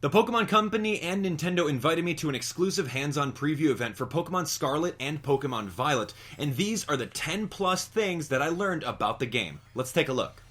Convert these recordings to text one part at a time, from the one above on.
The Pokemon Company and Nintendo invited me to an exclusive hands-on preview event for Pokemon Scarlet and Pokemon Violet, and these are the 10 plus things that I learned about the game. Let's take a look.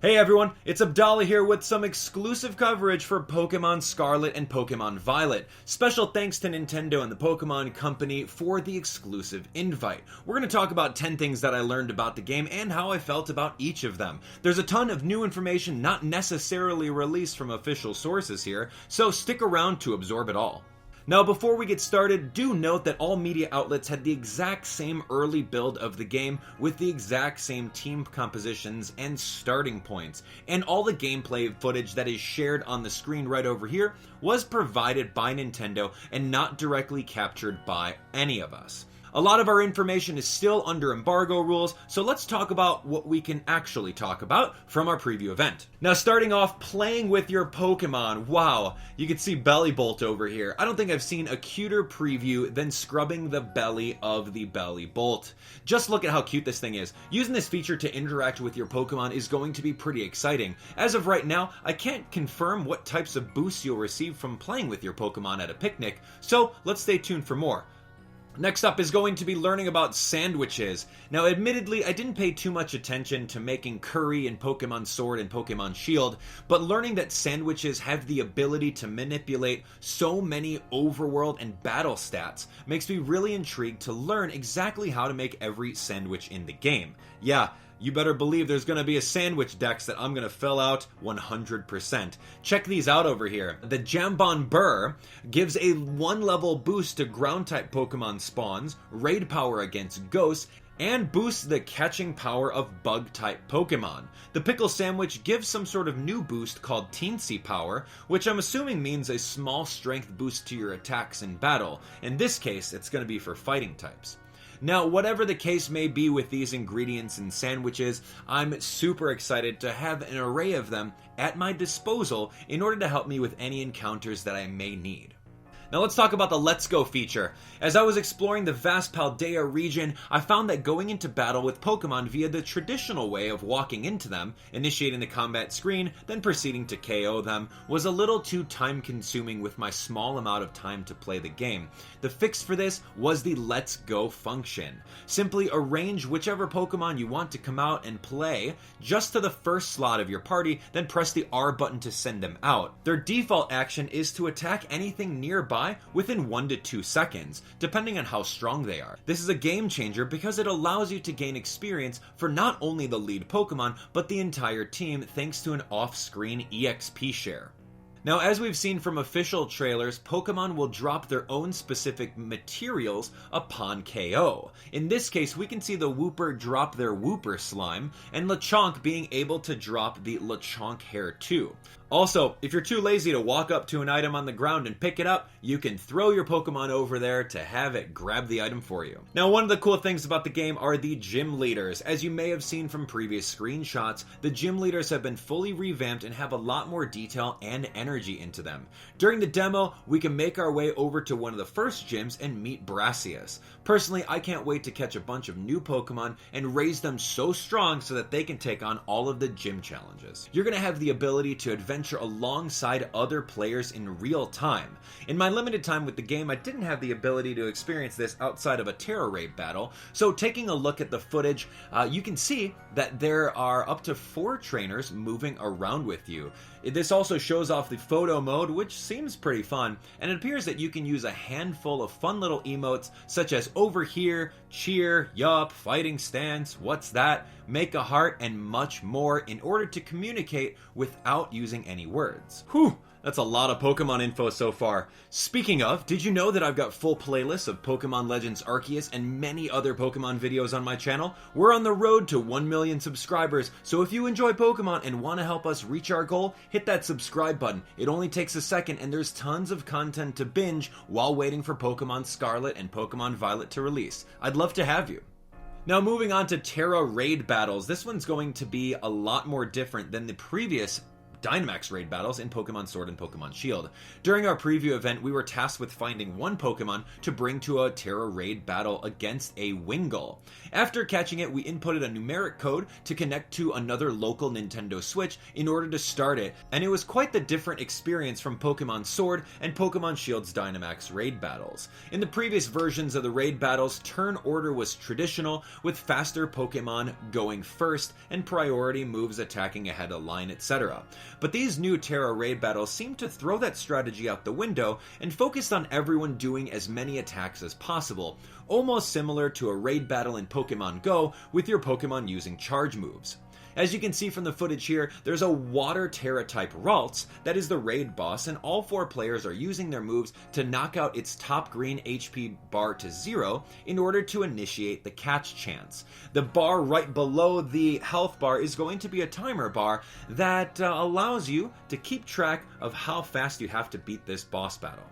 Hey everyone, it's Abdallah here with some exclusive coverage for Pokemon Scarlet and Pokemon Violet. Special thanks to Nintendo and the Pokemon Company for the exclusive invite. We're going to talk about 10 things that I learned about the game and how I felt about each of them. There's a ton of new information not necessarily released from official sources here, so stick around to absorb it all. Now, before we get started, do note that all media outlets had the exact same early build of the game with the exact same team compositions and starting points, and all the gameplay footage that is shared on the screen right over here was provided by Nintendo and not directly captured by any of us. A lot of our information is still under embargo rules, so let's talk about what we can actually talk about from our preview event. Now, starting off, playing with your Pokemon. Wow, you can see Bellybolt over here. I don't think I've seen a cuter preview than scrubbing the belly of the Bellybolt. Just look at how cute this thing is. Using this feature to interact with your Pokemon is going to be pretty exciting. As of right now, I can't confirm what types of boosts you'll receive from playing with your Pokemon at a picnic, so let's stay tuned for more. Next up is going to be learning about sandwiches. Now, admittedly, I didn't pay too much attention to making curry in Pokemon Sword and Pokemon Shield, but learning that sandwiches have the ability to manipulate so many overworld and battle stats makes me really intrigued to learn exactly how to make every sandwich in the game. Yeah, you better believe there's going to be a sandwich dex that I'm going to fill out 100%. Check these out over here. The Jambon Burr gives a 1-level boost to ground-type Pokemon spawns, raid power against ghosts, and boosts the catching power of bug-type Pokemon. The Pickle Sandwich gives some sort of new boost called Teensy Power, which I'm assuming means a small strength boost to your attacks in battle. In this case, it's going to be for fighting types. Now, whatever the case may be with these ingredients and sandwiches, I'm super excited to have an array of them at my disposal in order to help me with any encounters that I may need. Now let's talk about the Let's Go feature. As I was exploring the vast Paldea region, I found that going into battle with Pokemon via the traditional way of walking into them, initiating the combat screen, then proceeding to KO them, was a little too time consuming with my small amount of time to play the game. The fix for this was the Let's Go function. Simply arrange whichever Pokemon you want to come out and play just to the first slot of your party, then press the R button to send them out. Their default action is to attack anything nearby within 1 to 2 seconds, depending on how strong they are. This is a game changer because it allows you to gain experience for not only the lead Pokemon, but the entire team thanks to an off-screen EXP share. Now, as we've seen from official trailers, Pokemon will drop their own specific materials upon KO. In this case, we can see the Wooper drop their Wooper Slime, and Lechonk being able to drop the Lechonk Hair too. Also, if you're too lazy to walk up to an item on the ground and pick it up, you can throw your Pokemon over there to have it grab the item for you. Now, one of the cool things about the game are the gym leaders. As you may have seen from previous screenshots, the gym leaders have been fully revamped and have a lot more detail and energy into them. During the demo, we can make our way over to one of the first gyms and meet Brassius. Personally, I can't wait to catch a bunch of new Pokemon and raise them so strong so that they can take on all of the gym challenges. You're going to have the ability to adventure alongside other players in real time. In my limited time with the game, I didn't have the ability to experience this outside of a Tera raid battle, so taking a look at the footage, you can see that there are up to 4 trainers moving around with you. This also shows off the photo mode, which seems pretty fun, and it appears that you can use a handful of fun little emotes such as over here, cheer, yup, fighting stance, what's that, make a heart, and much more in order to communicate without using any words. Whew! That's a lot of Pokemon info so far. Speaking of, did you know that I've got full playlists of Pokemon Legends Arceus and many other Pokemon videos on my channel? We're on the road to 1 million subscribers, so if you enjoy Pokemon and want to help us reach our goal, hit that subscribe button. It only takes a second and there's tons of content to binge while waiting for Pokemon Scarlet and Pokemon Violet to release. I'd love to have you. Now moving on to Tera raid battles. This one's going to be a lot more different than the previous Dynamax raid battles in Pokemon Sword and Pokemon Shield. During our preview event, we were tasked with finding one Pokemon to bring to a Tera raid battle against a Wingull. After catching it, we inputted a numeric code to connect to another local Nintendo Switch in order to start it, and it was quite the different experience from Pokemon Sword and Pokemon Shield's Dynamax raid battles. In the previous versions of the raid battles, turn order was traditional, with faster Pokemon going first and priority moves attacking ahead of line, etc. But these new Tera raid battles seem to throw that strategy out the window and focused on everyone doing as many attacks as possible, almost similar to a raid battle in Pokemon Go with your Pokemon using charge moves. As you can see from the footage here, there's a Water Tera type Ralts that is the raid boss, and all 4 players are using their moves to knock out its top green HP bar to 0 in order to initiate the catch chance. The bar right below the health bar is going to be a timer bar that allows you to keep track of how fast you have to beat this boss battle.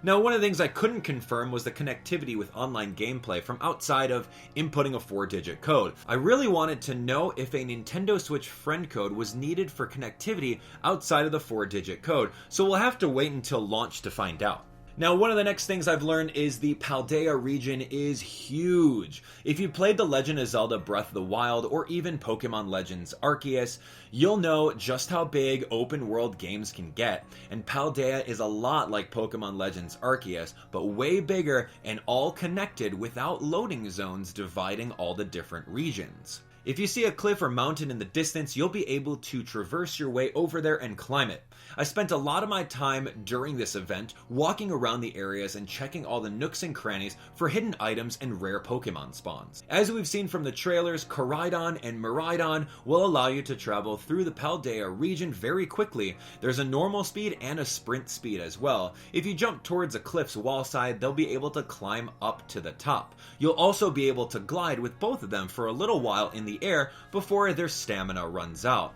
Now, one of the things I couldn't confirm was the connectivity with online gameplay from outside of inputting a 4-digit code. I really wanted to know if a Nintendo Switch friend code was needed for connectivity outside of the 4-digit code, so we'll have to wait until launch to find out. Now, one of the next things I've learned is the Paldea region is huge. If you played The Legend of Zelda Breath of the Wild or even Pokemon Legends Arceus, you'll know just how big open world games can get, and Paldea is a lot like Pokemon Legends Arceus, but way bigger and all connected without loading zones dividing all the different regions. If you see a cliff or mountain in the distance, you'll be able to traverse your way over there and climb it. I spent a lot of my time during this event walking around the areas and checking all the nooks and crannies for hidden items and rare Pokemon spawns. As we've seen from the trailers, Koraidon and Miraidon will allow you to travel through the Paldea region very quickly. There's a normal speed and a sprint speed as well. If you jump towards a cliff's wall side, they'll be able to climb up to the top. You'll also be able to glide with both of them for a little while in the air before their stamina runs out.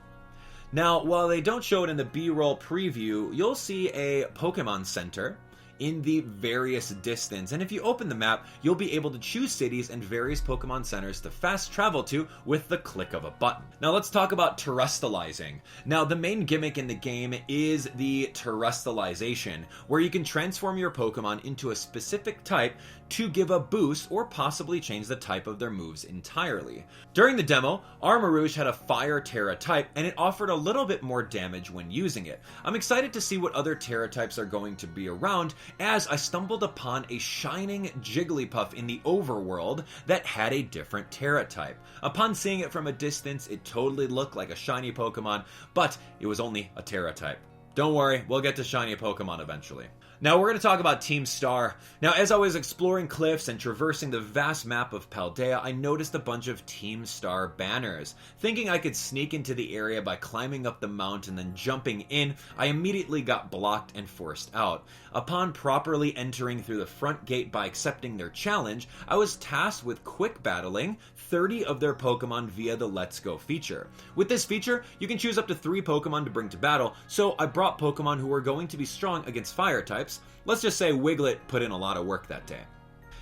Now, while they don't show it in the B-roll preview, you'll see a Pokemon Center in the various distance, and if you open the map, you'll be able to choose cities and various Pokemon centers to fast travel to with the click of a button. Now let's talk about Terastallizing. Now, the main gimmick in the game is the Terastallization, where you can transform your Pokemon into a specific type to give a boost or possibly change the type of their moves entirely. During the demo, Armarouge had a Fire Tera type, and it offered a little bit more damage when using it. I'm excited to see what other Tera types are going to be around, as I stumbled upon a shining Jigglypuff in the overworld that had a different Tera type. Upon seeing it from a distance, it totally looked like a shiny Pokemon, but it was only a Tera type. Don't worry, we'll get to shiny Pokemon eventually. Now we're going to talk about Team Star. Now, as I was exploring cliffs and traversing the vast map of Paldea, I noticed a bunch of Team Star banners. Thinking I could sneak into the area by climbing up the mountain and then jumping in, I immediately got blocked and forced out. Upon properly entering through the front gate by accepting their challenge, I was tasked with quick battling 30 of their Pokemon via the Let's Go feature. With this feature, you can choose up to 3 Pokemon to bring to battle, so I brought Pokemon who were going to be strong against fire types. Let's just say Wiglet put in a lot of work that day.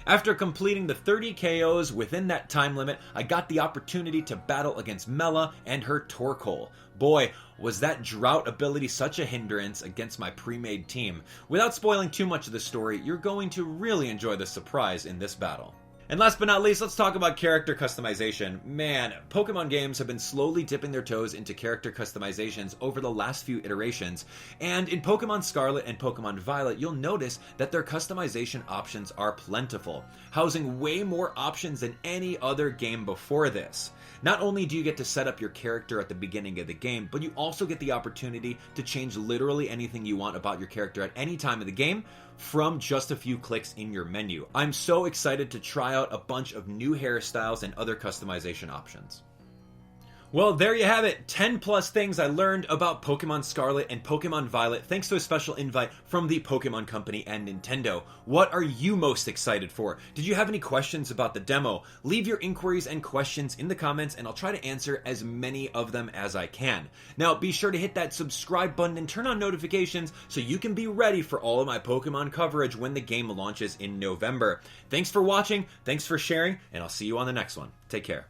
After completing the 30 KOs within that time limit, I got the opportunity to battle against Mela and her Torkoal. Boy, was that drought ability such a hindrance against my pre-made team. Without spoiling too much of the story, you're going to really enjoy the surprise in this battle. And last but not least, let's talk about character customization. Man, Pokemon games have been slowly dipping their toes into character customizations over the last few iterations, and in Pokemon Scarlet and Pokemon Violet, you'll notice that their customization options are plentiful, housing way more options than any other game before this. Not only do you get to set up your character at the beginning of the game, but you also get the opportunity to change literally anything you want about your character at any time of the game from just a few clicks in your menu. I'm so excited to try out a bunch of new hairstyles and other customization options. Well, there you have it. 10 plus things I learned about Pokemon Scarlet and Pokemon Violet thanks to a special invite from the Pokemon Company and Nintendo. What are you most excited for? Did you have any questions about the demo? Leave your inquiries and questions in the comments and I'll try to answer as many of them as I can. Now, be sure to hit that subscribe button and turn on notifications so you can be ready for all of my Pokemon coverage when the game launches in November. Thanks for watching, thanks for sharing, and I'll see you on the next one. Take care.